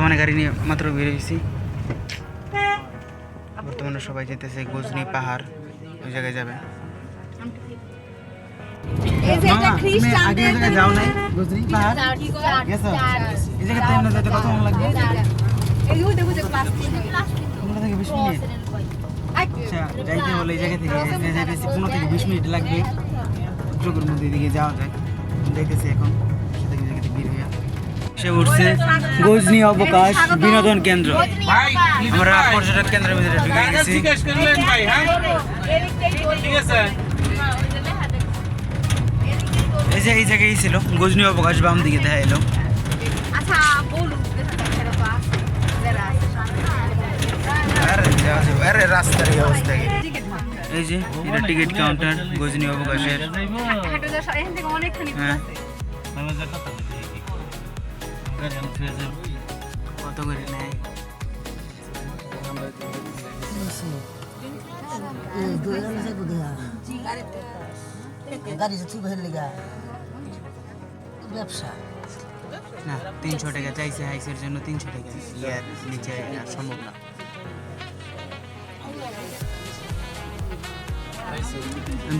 বর্তমানে গাড়ি নিয়ে মাত্র বেরিয়েছি। বর্তমানে সবাই যেতেছে গজনি পাহাড়, ওই জায়গায় যাবে। যাও নাই গজনি পাহাড় গেছো? এই জায়গা থেকে যেতে কত সময় লাগবে? 15 থেকে 20 মিনিট। আচ্ছা, যাইতে বলে এই জায়গা থেকে যাইতেছি 15 থেকে 20 মিনিট লাগবে। যোগের মধ্যে দিকে যাওয়া যায়। যাইতেছি এখন সেটা জায়গা থেকে বের হয়ে সে উঠছে গজনি অবকাশ বিনোদন কেন্দ্র। আমরা পর্যটন কেন্দ্রের ভিতরে ঢুকে গেছি। এই যে এই জায়গায় ছিল গজনি অবকাশ, বাম দিকে দেখা এলো। আরে রাস্তার এই অবস্থা। এই যে এটা টিকিট কাউন্টার গজনি অবকাশের। হ্যাঁ, কত করে নেয়? ব্যবসা না, 300 টাকা চাইছে হাইসের জন্য। 300 টাকা ইয়ার নিচে সম্ভব না।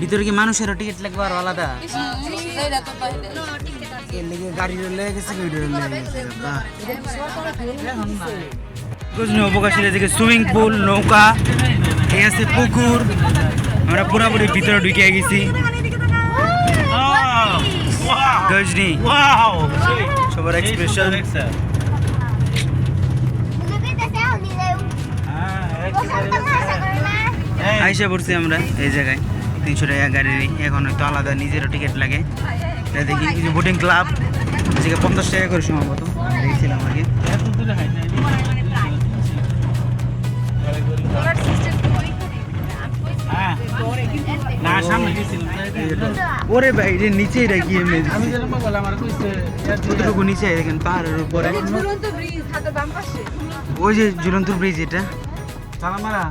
ভিতরে কি মানুষেরও টিকিট লাগবে আর আলাদা? গাড়ি লেগে গেছে, গজনি অবকাশের এদিকে সুইমিং পুল, নৌকা, এই আছে পুকুর। আমরা পুরোপুরি ভিতরে ঢুকে গেছি। গজনি সবার এক্সপ্রেশন। আইসা পড়ছি আমরা এই জায়গায়। 300 টাকা গাড়ির, এখন হয়তো আলাদা নিজেরও টিকিট লাগে। দেখি বোটিং ক্লাব, যেটা 50 টাকা করে সম্ভবত দেখছিলাম আগে। ওরে ভাই, এটা নিচে রাখি কতটুকু নিচে দেখেন পাহাড়ের উপরে। ওই যে ঝুলন্ত ব্রিজ, এটা চালামারা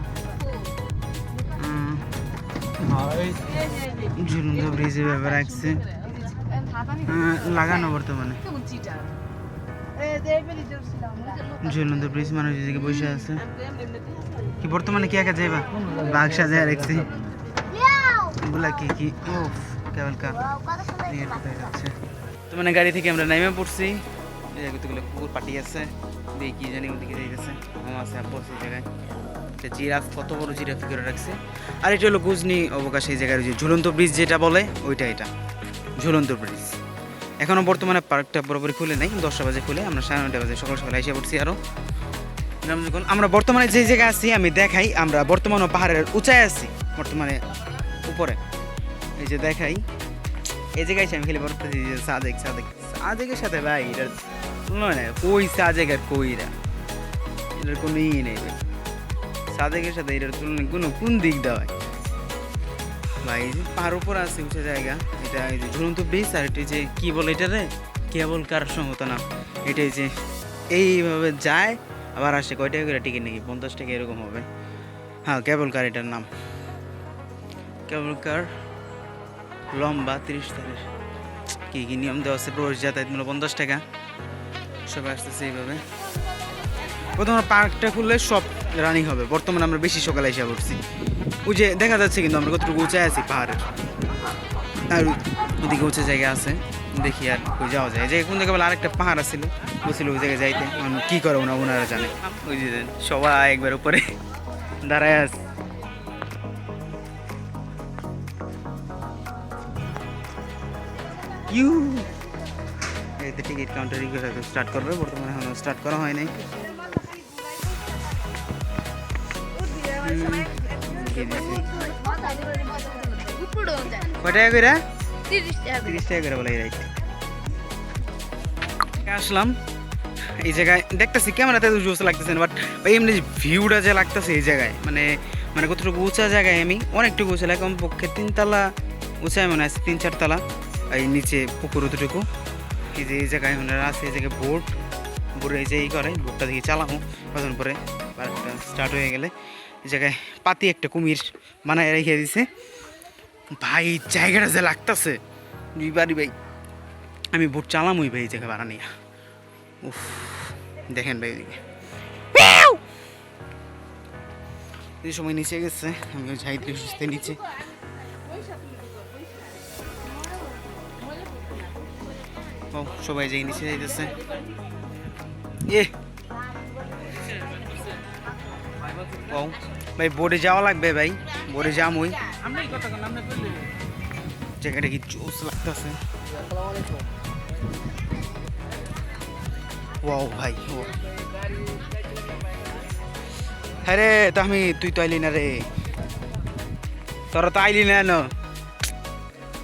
ঝুলন্ত ব্রিজের ব্যাপার রাখছে লাগানো বর্তমানে। ঝুলন্ত ব্রিজ, মানুষ যেদিকে বসে আছে। কি বর্তমানে কি একা যাইবা? বাঘ সাজায় রাখছি বলা কি কি ও কেবল কার যাচ্ছে। তো মানে গাড়ি থেকে আমরা নেমে পড়ছি। কতগুলো কুকুর পাটি আছে, দেখি কি জানি ওদিকে দিয়ে গেছে। আছে পড়ছে জায়গায় জিরাফ, কত বড় জিরাফ করে রাখছে। আর এটা হলো গজনি অবকাশ, এই জায়গার যে ঝুলন্ত ব্রিজ যেটা বলে ওইটা, এটা ঝুলন্ত ব্রিজ। এখনও বর্তমানে পার্কটা পুরোপুরি খুলে নেই, 10টা বাজে খুলে। আমরা 9:30 বাজে সকাল সকাল এসে পড়ছি। আরও আমরা বর্তমানে যে জায়গায় আছি আমি দেখাই, আমরা বর্তমানে পাহাড়ের উঁচায় আছি, বর্তমানে উপরে। এই যে দেখাই, এই জায়গায় আমি খেলে বলতেছি যে সাদেক সাদেক সাদেকের সাথে ভাই এটার তুলনা নেই। কই সাদেক আর কইরা, এটার কোনো ই নেই ভাই। সাদেকের সাথে এটার তুলনা কোন দিক দেওয়ায় ভাই? এই যে পাহাড় উপর আছে উঁচা জায়গা, এটা এই যে ঝুলন্ত ব্রিজ। আর এটা যে কি বলে এটারে, কেবল কার সম্ভবত না। এটাই যে এইভাবে যায় আবার আসে। কয় টাকা করে টিকিট নাকি? 50 টাকা এরকম হবে। হ্যাঁ, কেবল কার এটার নাম। কেবল কার লম্বা 30 টাকার। কি কি নিয়ম দেওয়া আছে? প্রবেশ যাতায়াত মূল্য 50 টাকা। সবাই আসতেছে এইভাবে। প্রথমে পার্কটা খুললে সব রানিং হবে। বর্তমানে আমরা বেশি সকালে এসে পড়ছি। ওই যে দেখা যাচ্ছে কিন্তু আমরা কতটুকু উঁচায় আছি পাহাড়ের। আর ওদিকে উঁচা জায়গা আছে, দেখি আর ওই যাওয়া যায়। যে কোন জায়গায় আরেকটা পাহাড় আছিল, বলছিল ওই জায়গায় যাইতে। কি করে ওনারা জানে। ওই যে সবাই একবার উপরে দাঁড়ায় আছে। টিকিট কাউন্টার স্টার্ট করবে, বর্তমানে এখনো স্টার্ট করা হয় নাই। কয় টাকা করে? 30 টাকা করে বলে। আসলাম এই জায়গায়, দেখতেছি ক্যামেরাতে জোস লাগতেছে না, বাট এমনি ভিউটা যে লাগতেছে এই জায়গায়, মানে মানে কতটুকু উঁচা জায়গায় আমি অনেকটুকু উঁচা লাগে। কমপক্ষে 3 তলা উঁচায় মনে আছে, 3-4 তলা। এই নিচে পুকুর অতটুকু। এই যে এই জায়গায় ওনারা আছে, এই জায়গায় বোট এই যে এই করে বোটটা দিকে চালাবো। কখন পরে পার্কটা স্টার্ট হয়ে গেলে এই জায়গায় পাতি একটা কুমির বানায় রেখে দিছে ভাই। জায়গাটা যে লাগতেছে দুইবারই ভাই, আমি বোট চালামই ভাই এই জায়গায় বানানি। উফ, দেখেন ভাই ওইদিকে এই সময় নিচে গেছে, আমি যাইতে সুস্থে নিচে। ও সবাই যাই নিচে যাইতেছে। ও ভাই বোর্ডে যাওয়া লাগবে ভাই, বোর্ডে যাম ওই জায়গাটা কি জোস লাগতেছে। ওয়াও ভাই ও হ্যাঁ রে তাহমি তুই তো আইলি না রে, তোরা তো আইলি না।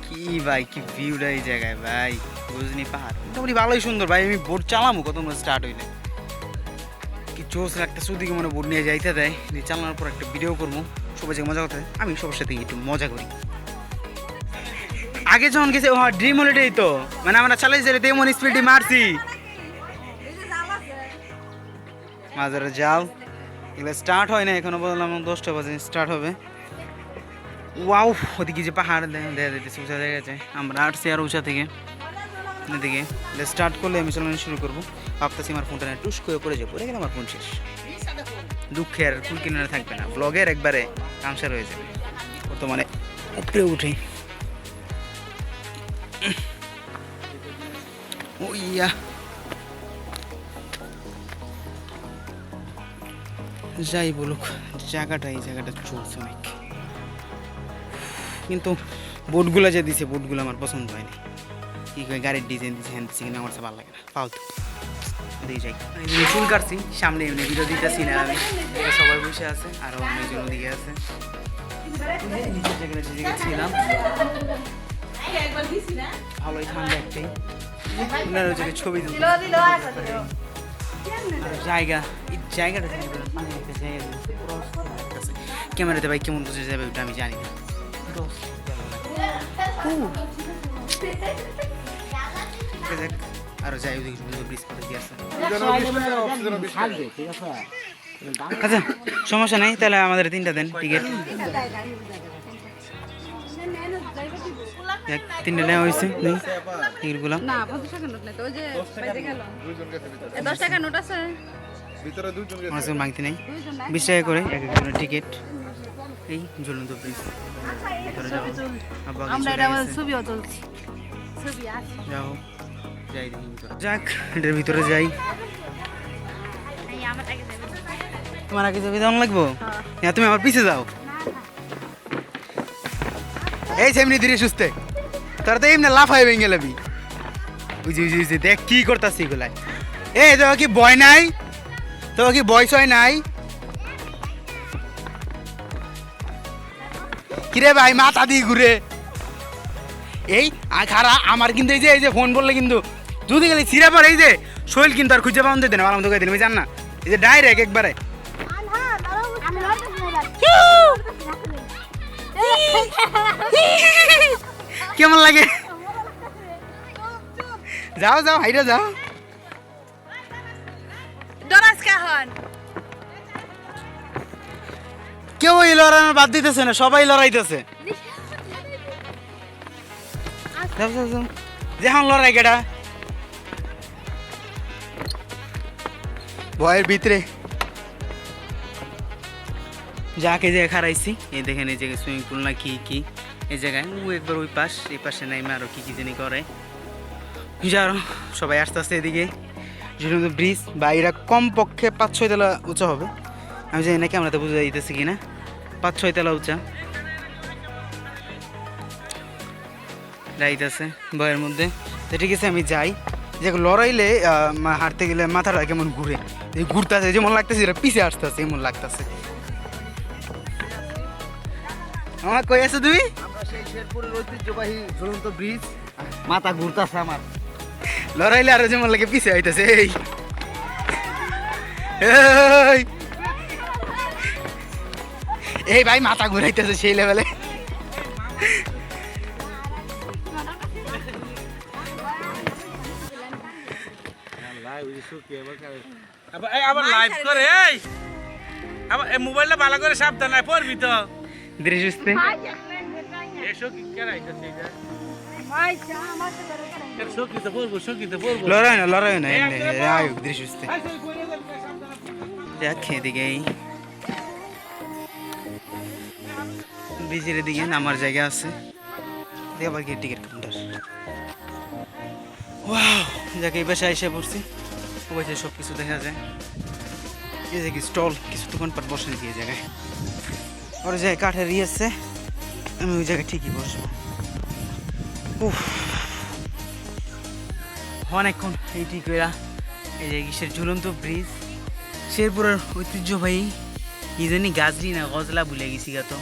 কি ভাই কি ভিউটা এই জায়গায় ভাই, বুঝনি পাহাড় মোটামুটি ভালোই সুন্দর ভাই। আমি বোট চালামো কত স্টার্ট হইলে কি জোস লাগতেছে, ওদিকে মনে বোট নিয়ে যাইতে দেয়, চালানোর পর একটা ভিডিও করবো, সবাই যে মজা করতে, আমি সবার সাথে একটু মজা করি। আগে যখন গেছে ড্রিম হলিডেই তো মানে আমরা চালাইছি তেমন স্পিডে মারছি, মাজারে যাও এগুলো স্টার্ট হয় না এখনো, বললাম 10টা বাজে স্টার্ট হবে। ওয়াও ওদিকে যে পাহাড় দেখা যাইতেছে, উঁচা দেখা যায়, আমরা আসছি আর উঁচা থেকে এদিকে স্টার্ট করলে আমি চালানো শুরু করবো। ভাবতেছি আমার ফোনটা টুস করে পড়ে যাবো, পড়ে গেলে আমার ফোন শেষ, দুঃখের ফুল কিনারে থাকবে না, ব্লগের একবারে কামসার হয়ে যাবে। বর্তমানে উপরে উঠে ও ইয়া যাই বলুক জায়গাটা, এই জায়গাটা চলছে অনেক, কিন্তু বোটগুলো যে দিছে বোটগুলো আমার পছন্দ হয়নি। কি করে গাড়ির ডিজাইন দিচ্ছে হ্যান দিচ্ছে কিনা আমার ভালো লাগে না, ফালতু। ওদিকে যাই, চুল কাটছি সামনে, এমনি ভিডিও দিতেছি না আমি, সবাই বসে আছে আরও অনেকজন ওদিকে আছে। ছিলাম ভালোই ঠান্ডা একটাই, ছবি জায়গা, এই জায়গাটা ক্যামেরাতে ভাই কেমন বোঝা যাবে ওটা আমি জানি না। আরো যাই ওদিকে ব্রিজ করে দিয়ে আছে। আচ্ছা সমস্যা নাই, তাহলে আমাদের 3টা দেন টিকিট, 3টা নেওয়া হয়েছে টিকিটগুলো। মাগতে নাই 20 টাকা করে এক একজনের টিকিট। এই ঝুলন্ত ব্রিজ ভিতরে যাও, যাও যাই দেখি যাক এটার ভিতরে যাই। তোমার আগে যাবে যেমন লাগবো, হ্যাঁ তুমি আমার পিছে যাও। এই সেমনি ধীরে সুস্থে, তোরা তো এমনি লাফাই ভেঙে গেলাবি, বুঝি বুঝি দেখ কি করতাছি এগুলাই। এই তোর কি ভয় নাই, তোর কি ভয় সয় নাই? কিরে ভাই মাথা দিয়ে ঘুরে এই খারা আমার, কিন্তু এই যে ফোন বললে কিন্তু যদি গেলে ছিঁড়া পড়ে, এই যে শৈল কিন্তু আর খুঁজে পাওয়া দেয় না, ভালো মতো করে দিন জান না, এই যে ডাইরেক্ট একবারে। কেমন লাগে? যাও যাও হাইরা যাও। কেউ এই লড়ানোর বাদ দিতেছে না, সবাই লড়াইতেছে। যেমন লড়াই কেটা ভয়ের ভিতরে যাকে যে খারাইছি, এই দেখেন এই জায়গায় সুইমিং পুল না কি কি, এই জায়গায় ও একবার ওই পাশ, এই পাশে নাইমে আরো কি কি জানি করে। যাও সবাই আস্তে আস্তে এদিকে ঝুলন্ত ব্রিজ, বা এরা কমপক্ষে 5-6 তলা উঁচা হবে, আমি জানি না ক্যামেরাতে বুঝে দিতেছি কিনা, 5-6 তলা উঁচা যাইতেছে ভয়ের মধ্যে। তো ঠিক আছে আমি যাই, যে লড়াইলে হাঁটতে গেলে মাথাটা কেমন ঘুরে, ঘুরতেছে যেমন লাগতেছে, এরা পিছিয়ে আসতেছে এমন লাগতেছে। আমার কই আছো তুমি? আমরা সেই শেরপুরের ঐতিহ্যবাহী ঝুলন্ত ব্রিজ, মাথা ঘুরতেছে আমার, লড়াইলে আরো যেমন লাগে পিছিয়ে আইতেছে। এই ভাই মাথা ঘুরাইতেছে সেই লেভেলে। আবার লাইভ করে, এই আবার মোবাইলটা ভালো করে সাবধান নাই পড়বি তো। ধীরে সুস্থে এসো কি কেরাইতেছে এটা সকিতে পড়বো লড়াই না আয়ুক দৃশ্য দেখ এদিকে ব্রিজের দিকে নামার জায়গা আছে আবার কি টিকিট কাউন্টার ওয়াও যাকে এই বাসায় এসে পড়ছি ওই যে সব কিছু দেখা যায় এই যে কি স্টল কিছু দোকানপাট বসেন কি এই জায়গায় ওর জায়গায় কাঠের আছে আমি ওই জায়গায় ঠিকই বসবো উফ অনেকক্ষণ এই ঠিক এই যে কিসের ঝুলন্ত ব্রিজ শেরপুরের ঐতিহ্যবাহী কি জানি গাছরি না গজলা ভুলে গেছি গা তো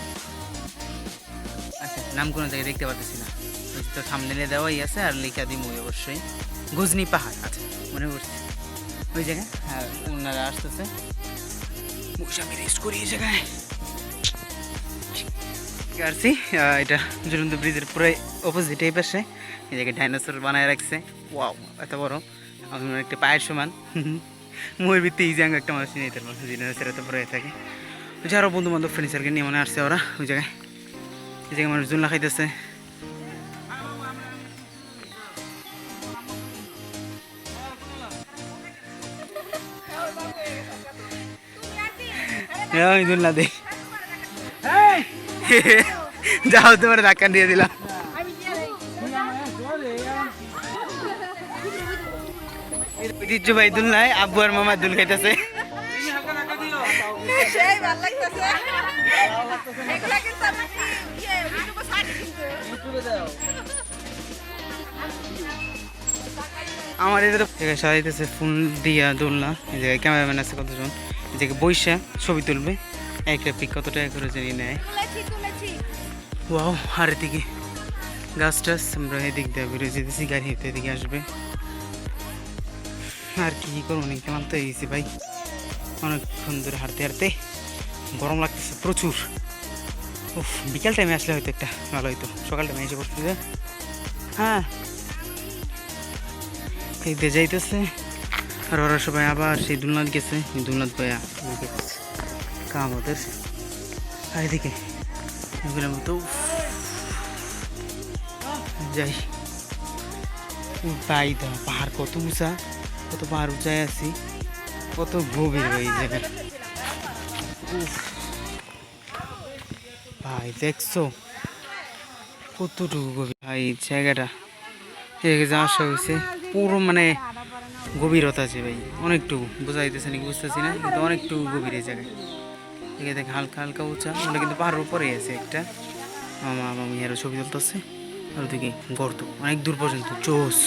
আচ্ছা নাম কোনো জায়গায় দেখতে পারতেছি না তো থামনেলে দেওয়াই আছে আর লেখা দিই মই অবশ্যই গজনি পাহাড় আচ্ছা মনে করছি ওই জায়গায় হ্যাঁ ওনারা আসতেছে আমি রেস্ট করি এই জায়গায় আসছি এটা ঝুলন্ত ব্রিজের পুরো অপোজিট এই পাশে এই জায়গায় ডাইনোসর বানায় রাখছে ওয়াও এত বড় আমি একটা পায়ের সমান ময়ের ভিত্তি এই জায়গায় একটা মানুষ নিয়ে যেতে পারবো ডাইনোসর এত বড় হয়ে থাকে ওই যে আরও বন্ধু বান্ধব ফ্রেন্ডসারকে নিয়ে মনে আসছে ওরা ওই জায়গায় এই জায়গায় মানুষ জুনলা খাইতেছে আমি জুনলা দেই যাও তোমার ধাক্কা দিয়ে দিলাম ঐতিহ্য ভাই দুল নাই আব্বু আর মামা দুল খাইতেছে আমার এটা সাজাইতেছে ফুল দিয়া দোলনা এই জায়গায় ক্যামেরাম্যান আছে কতজন এই জায়গায় বৈশা ছবি তুলবে একটা পিক কত টাকা করে জানি নেয় ওয়াও আর এদিকে গাছ টাছ আমরা এদিক দিয়ে বেরোয় যেতেছি গাড়ি হেঁটে এদিকে আসবে আর কি করবো অনেক ক্লান্ত হয়ে গেছি ভাই অনেকক্ষণ ধরে হাঁটতে হাঁটতে গরম লাগতেছে প্রচুর উফ বিকাল টাইমে আসলে হয়তো একটা ভালো হইতো সকাল টাইমে এসে পড়তে হ্যাঁ এই দিয়ে যাইতেছে আর ওরা সবাই আবার সেই দুলনাথ গেছে দুলনাথ ভাইয়া কাম ওদের আর এদিকে এগুলোর মতো যাই ভাই তো পাহাড় কত উঁচা কত পাহাড় উঁচায় আছি কত গভীর ভাই জায়গা ভাই দেখছো কতটুকু গভীর ভাই জায়গাটা যাওয়ার হয়েছে পুরো মানে গভীরতা আছে ভাই অনেকটুকু বোঝা যাইতেছে নাকি বুঝতেছি না কিন্তু অনেকটুকু গভীর এই জায়গায় এখানে দেখে হালকা হালকা উঁচা ওটা কিন্তু পাহাড়ের উপরেই আছে একটা মামা মামি আরও ছবি তুলতেছে আর ওদিকে গর্ত অনেক দূর পর্যন্ত জোস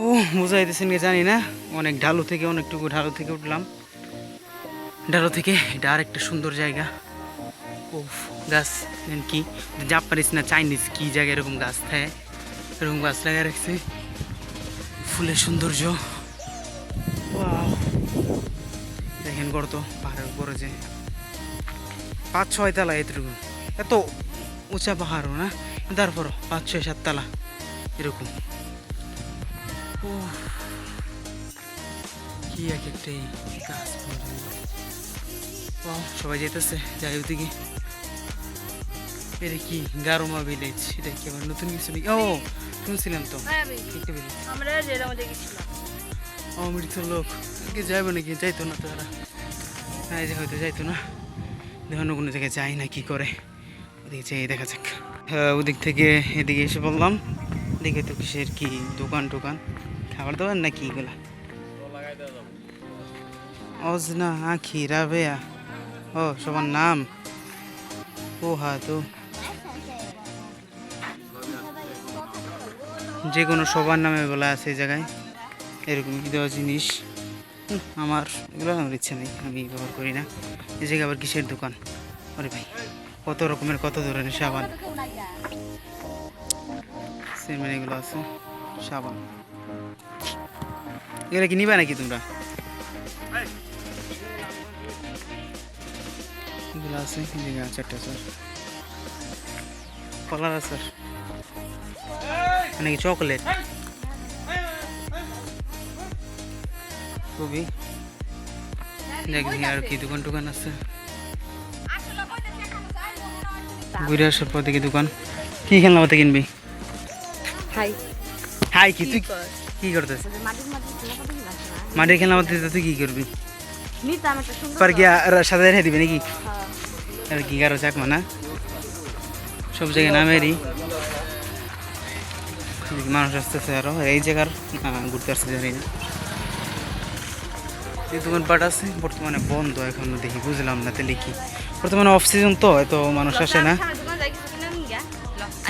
ও বোঝা যাইতেছে নাকি জানি না অনেক ঢালু থেকে অনেকটুকু ঢালু থেকে উঠলাম ঢালু থেকে এটা আর একটা সুন্দর জায়গা ও গাছ কি জাপানিস না চাইনিজ কি জায়গায় এরকম গাছ থাকে এরকম গাছ লাগিয়ে রাখছে ফুলের সৌন্দর্য দেখেন গর্ত পাহাড়ের উপরে যে 5-6 তলা এতটুকু এত উঁচা পাহাড়ও না তারপর 5-6-7 তলা এরকম ও কি এক একটাই গাছ সবাই যেতেছে যাই ওদিকে এটা কি গারোমা ভিলেজ এটা কি আবার নতুন কিছু নেই ও শুনছিলাম তো মৃত লোক যাইব নাকি যাইতো না তো ওরা এই যে হয়তো যাইতো না দেখুন কোনো জায়গায় যাই না কি করে ওদিকে যাই দেখা যাক ওদিক থেকে এদিকে এসে বললাম দেখে তো কিসের কি দোকান টোকান খাবার দাবার না কি এগুলা অজনা আখি রাবেয়া ও সবার নাম ও হ্যাঁ তো যে কোনো সবার নামে বলা আছে এই জায়গায় এরকম দেওয়া জিনিস আমার এগুলো আমার ইচ্ছা নেই আমি ব্যবহার করি না এই জায়গায় আবার কিসের দোকান আরে ভাই কত রকমের কত ধরনের সাবান সিমেন্ট এগুলো আছে সাবান এগুলো কি নিবা নাকি তোমরা এগুলো আছে চারটা স্যার কলার আছে নাকি চকলেট খুবই দেখি আর কি দোকান টোকান আছে ঘুরে আসার পর দেখি দোকান কি খেলনা পাতা কিনবি? হাই হাই কি তুই কি করতেছিস? মাটির খেলনা পাতা দিতে তুই কি করবি? নিতাম একটা সুন্দর পর কি সাদা রেখে দিবি নাকি? আর কি কারো চাকমা না সব জায়গায় নামেরই মানুষ আসতেছে আরো এই জায়গার ঘুরতে আসতে জানি না। এই দোকানপাট আছে বর্তমানে বন্ধ এখন দেখি বুঝলাম না তাহলে কি বর্তমানে অফ সিজন তো এত মানুষ আসে না।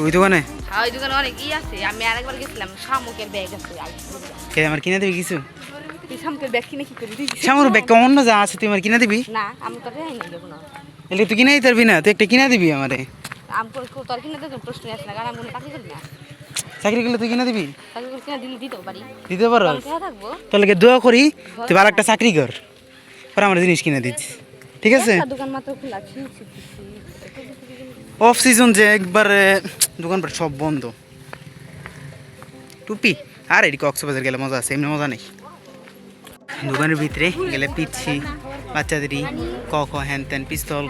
ওই দোকানে ওই দোকানে অনেক ই আছে। আমি আরেকবার গেছিলাম, শামুকের ব্যাগ আছে। কে আমার কিনে দিবি কিছু? তুই শামুকের ব্যাগ কিনে কি করবি? সামর ব্যাগ অন্য যা আছে তুই আমার কিনে দিবি? না আমি তোর রেহাই নিয়ে দেবো না। এলে তুই কিনে দিতে পারবি না? তুই একটা কিনে দিবি আমারে। আমি তোর কিনে দেবো, প্রশ্ন আসে না, কারণ আমি কোনো চাকরি করি না। চাকরি করলে তুই কিনে দিবি? চাকরি করে কিনে দিলে দিতেও পারি। দিতে পারো? কোথায় থাকবো? তাহলে দোয়া করি তুই ভালো একটা চাকরি কর, পরে আমার জিনিস কিনে দিচ্ছি, ঠিক আছে? একটা দোকান মাত্র খোলা আছে। অফ সিজন যে একবারে দোকানপাট সব বন্ধ। টুপি আর এটি কক্সবাজার গেলে মজা আছে, এমনি মজা নেই। দোকানের ভিতরে গেলে পিচ্ছি বাচ্চাদেরই ক হ্যান ত্যান পিস্তল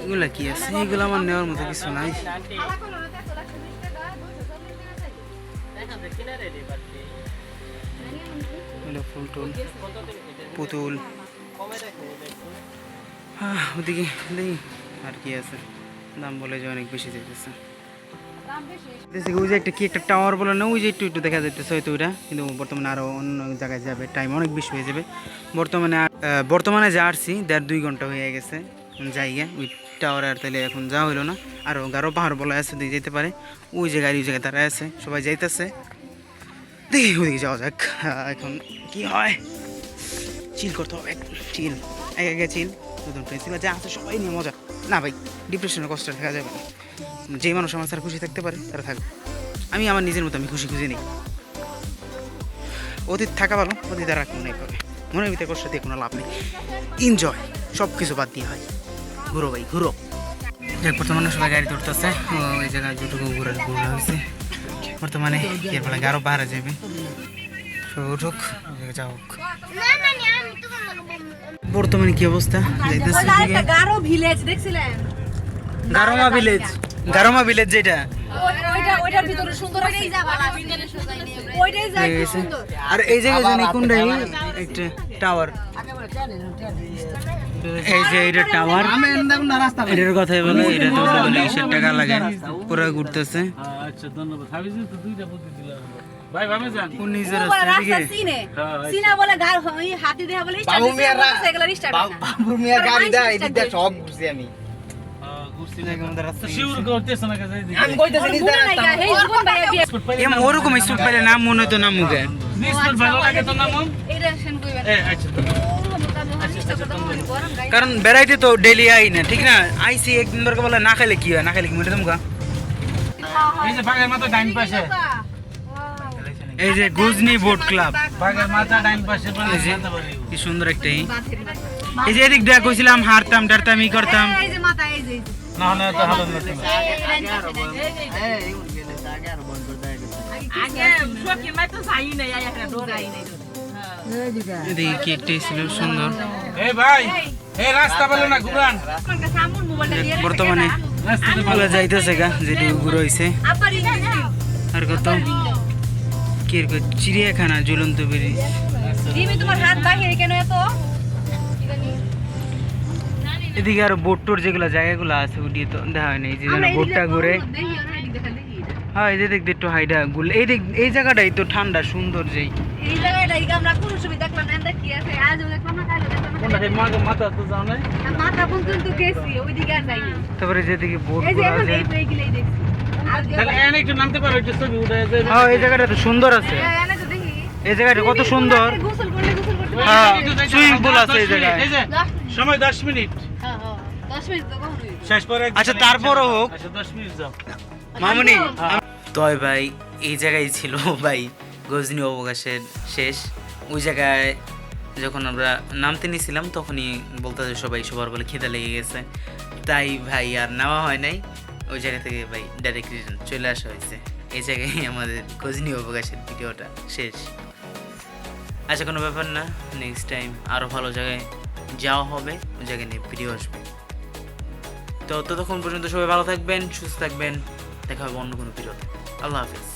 এগুলা কি আছে, এগুলো আমার নেওয়ার মতো কিছু নাই। ফুল টুল পুতুল ওদিকে দেখি আর কি আছে। দাম বলে যে অনেক বেশি যেতেছে। ওই যে একটা কি একটা টাওয়ার বলে না, ওই যে একটু একটু দেখা যাইতেছে হয়তো ওইটা, কিন্তু বর্তমানে আরও অন্য জায়গায় যাবে, টাইম অনেক বেশি হয়ে যাবে। বর্তমানে যা আসছি 1.5-2 ঘন্টা হয়ে গেছে যাইয়া ওই টাওয়ারে, আর তাহলে এখন যাওয়া হইলো না। আরও গারো পাহাড় বলা আছে দিয়ে যেতে পারে, ওই জায়গায় তারা আছে, সবাই যাইতেছে, দেখি ওইদিকে যাওয়া যাক। এখন কি হয়, চিল করতে হবে, চিল একে চিল নতুন প্রিন্সিপাল যা আছে সবাই নিয়ে মজা না ভাই, ডিপ্রেশনের কষ্ট থাকা যাবে না। যে মানুষ আমার স্যার খুশি থাকতে পারে তারা থাকবে, আমি আমার নিজের মতো আমি খুশি নেই। অতীত থাকা ভালো, অতীত আর রাখতে মনে করবে, মনের ভিতরে কষ্ট দিয়ে কোনো লাভ নেই। এনজয় সব কিছু বাদ দিয়ে হয়, ঘুরো ভাই ঘুরো। বর্তমানে সবাই গাড়ি ধরতেছে, ওই জায়গায় যেটুকু ঘুরা হয়েছে বর্তমানে এরপরে আরও বাহারা যাবে, সব উঠুক যা হোক। বর্তমানে কি অবস্থা যাইতেছে গারো ভিলেজ দেখছিলেন? গারোমা ভিলেজ, গারোমা ভিলেজ যেটা ওইটার ভিতরে সুন্দর আছে। ওইটাই যাই সুন্দর। আর এই জায়গায় জানি কোনটা একটা টাওয়ার, এই যে এটা টাওয়ার, এটার কথাই বলে, এটা তো বলে 20 টাকা লাগে পুরো ঘুরতেছে। আচ্ছা ধন্যবাদ। হাবিজ তো দুইটা বুদ্ধি দিলাম ভাই। ভাবে যান কোন নিজের ও বলে আছে রাস্তা চিনে চিনা বলে গার ওই হাতি দেখা বলে স্টার্ট দিছে, এগুলা স্টার্ট না। বাবু মিয়া গাড়ি দা এদিকে সব ঘুরছি আমি। শিউর করতেছ না কাছে দিকে আমি কইতেছি নিজে রাস্তা এই জীবন ভাইয়া বিয়ে এম ওরকম স্টুট পাইলে নাম মনে হতো না মুখে। নিশ্চয় ভালো লাগে তো না মন। এই রেশন কইবেন। আচ্ছা কারণ বেড়াইতে তো ডেলি আই না, ঠিক না? আইসি একদিন ধরে বলে না খাইলে কি হয়, না খাইলে কি মরে তোমাকে। এই যে বাগের মাথা ডাইন পাশে, এই যে গুজনি বোট ক্লাব, বাগের মাথা ডাইন পাশে এই যে কি সুন্দর একটা এই যে এদিক দিয়ে কইছিলাম হারতাম ডারতাম ই করতাম। এই যে মাথা এই যে না হলে তো ভালো না। আগে সবকি মাই তো যাই নাই, একটা ডরাই নাই। এদিকে কি একটা ছিল সুন্দর। এই ভাই এই রাস্তা বলে না ঘুরান। আমার কাছে আমুর মোবাইলটা দিয়ে বর্তমানে বলা যাইতেছে গা যেটি ঘুরে হইছে আবার আর কত কি চিড়িয়াখানা ঝুলন্ত ব্রিজ। দিমি তোমার হাত বাহিরে কেন এত? এদিকে আরো বোট টোর যেগুলো জায়গাগুলো আছে ওটি তো দেখা হয় না, এই যে বোটটা ঘুরে। হ্যাঁ এই যে দেখতে একটু হাইডা গুল, এই জায়গাটাই তো ঠান্ডা সুন্দর। যেই এই জায়গাটাই আমরা কোন সময় দেখলাম না, কি আছে আজ দেখলাম না, কালও দেখলাম না। কোনটা মাথা মাথা তো যাও না। মাথা পর্যন্ত গেছি, ওইদিকে আর যাইনি। তারপরে যেদিকে বোট এই যে গুলো এখন আছে, এই ব্রেকগুলোই দেখছি। আর তাহলে এনে একটু নামতে পারো, একটু ছবি উঠে যায়। হ্যাঁ এই জায়গাটা তো সুন্দর আছে, এনে তো দেখি এই জায়গাটা কত সুন্দর। গোসল করলে গোসল করতে পারবে। হ্যাঁ সুইমিং পুল আছে এই জায়গায়। এই যে সময় 10 মিনিট হ্যাঁ হ্যাঁ 10 মিনিট তো কখনোই। শেষ পরে। আচ্ছা তারপরও হোক আচ্ছা 10 মিনিট যাও মামুনি। তয় ভাই এই জায়গায় ছিল ভাই গজনি অবকাশের শেষ। ওই জায়গায় যখন আমরা নামতে নিয়েছিলাম তখনই বলতে সবাই সবার বলে খিদা লেগে গেছে, তাই ভাই আর নেওয়া হয় নাই। ওই জায়গা থেকে ভাই ডাইরেক্ট রিটার্ন চলে আসা হয়েছে। এই জায়গায় আমাদের গজনি অবকাশের ভিডিওটা শেষ। আচ্ছা কোনো ব্যাপার না, নেক্সট টাইম আরও ভালো জায়গায় যাওয়া হবে, ওই জায়গায় নিয়ে ভিডিও আসবে। তো ততক্ষণ পর্যন্ত সবাই ভালো থাকবেন, সুস্থ থাকবেন, দেখা হবে অন্য কোনো ভিডিওতে। আল্লাহ হাফিজ।